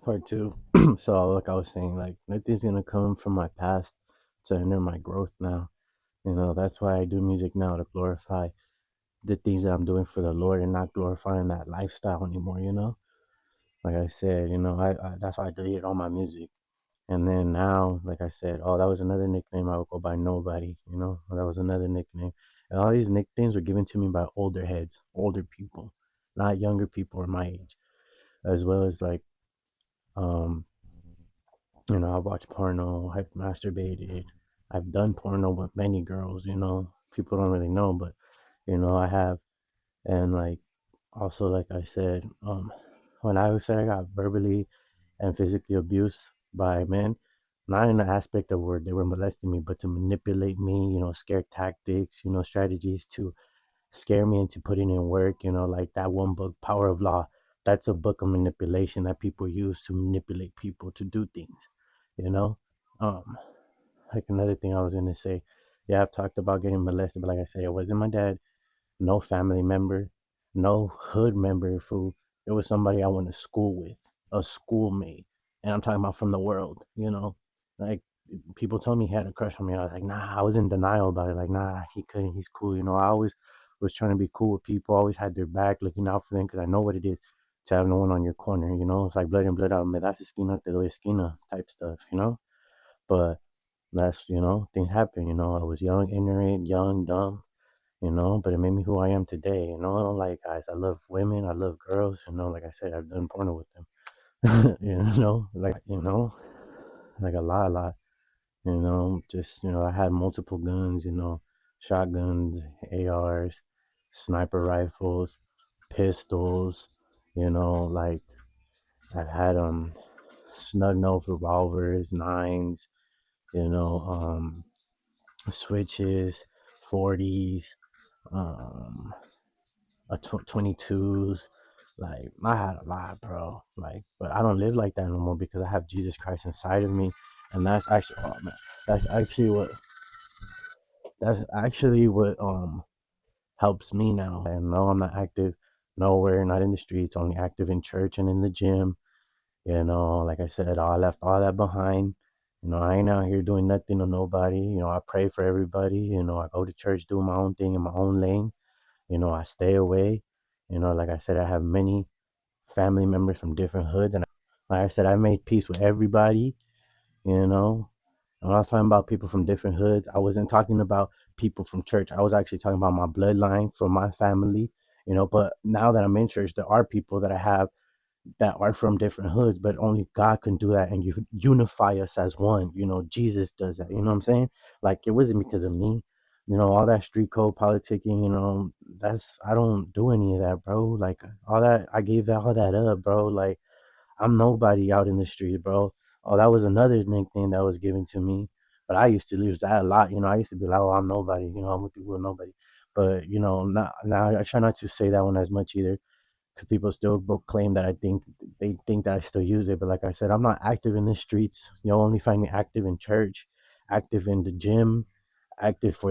Part two. So, like I was saying, like nothing's gonna come from my past to hinder my growth now. That's why I do music now to glorify the things that I'm doing for the Lord and not glorifying that lifestyle anymore. Like I said, I that's why I deleted all my music. And then now, like I said, oh, that was another nickname. I would go by Nobody. That was another nickname. And all these nicknames were given to me by older heads, older people, not younger people or my age, as well as like um I've watched porno, I've masturbated, I've done porno with many girls, people don't really know, but I have. And like also, like I said, when I said I got verbally and physically abused by men, not in the aspect of where they were molesting me, but to manipulate me, scare tactics, strategies to scare me into putting in work, like that one book, Power of Law. That's a book of manipulation that people use to manipulate people to do things, you know? Um, like another thing I was gonna say, yeah, I've talked about getting molested, but like I said, it wasn't my dad, no family member, no hood member, fool. It was somebody I went to school with, a schoolmate. And I'm talking about from the world. Like people told me he had a crush on me. I was like, nah, I was in denial about it. Like, nah, he couldn't, he's cool. I always was trying to be cool with people, always had their back, looking out for them because I know what it is to have no one on your corner. It's like blood in, blood out, me das esquina, te doy esquina type stuff. But things happen. I was young, ignorant, young, dumb, but it made me who I am today. Like guys, I love women, I love girls, like I said, I've done porno with them. Like a lot. I had multiple guns, shotguns, ARs, sniper rifles, pistols, like I've had snug nose revolvers, nines, you know, switches, 40s, um 22s. Like I had a lot, bro. Like, but I don't live like that no more because I have Jesus Christ inside of me, and that's actually what that's actually what helps me now. And no, I'm not active nowhere, not in the streets, only active in church and in the gym. Like I said, I left all that behind. I ain't out here doing nothing to nobody. I pray for everybody. I go to church, do my own thing in my own lane. I stay away. Like I said, I have many family members from different hoods, and like I said, I made peace with everybody. You know, and when I was talking about people from different hoods, I wasn't talking about people from church. I was actually talking about my bloodline from my family. But now that I'm in church, there are people that I have that are from different hoods, but only God can do that and you unify us as one. Jesus does that. You know what I'm saying? Like it wasn't because of me. All that street code politicking, that's I don't do any of that, bro. Like all that I gave that all that up, bro. Like I'm nobody out in the street, bro. Oh, that was another nickname that was given to me. But I used to use that a lot. I used to be like, oh, I'm nobody. I'm with people with nobody. But not, now I try not to say that one as much either because people still claim that they think that I still use it. But like I said, I'm not active in the streets. You'll only find me active in church, active in the gym, active for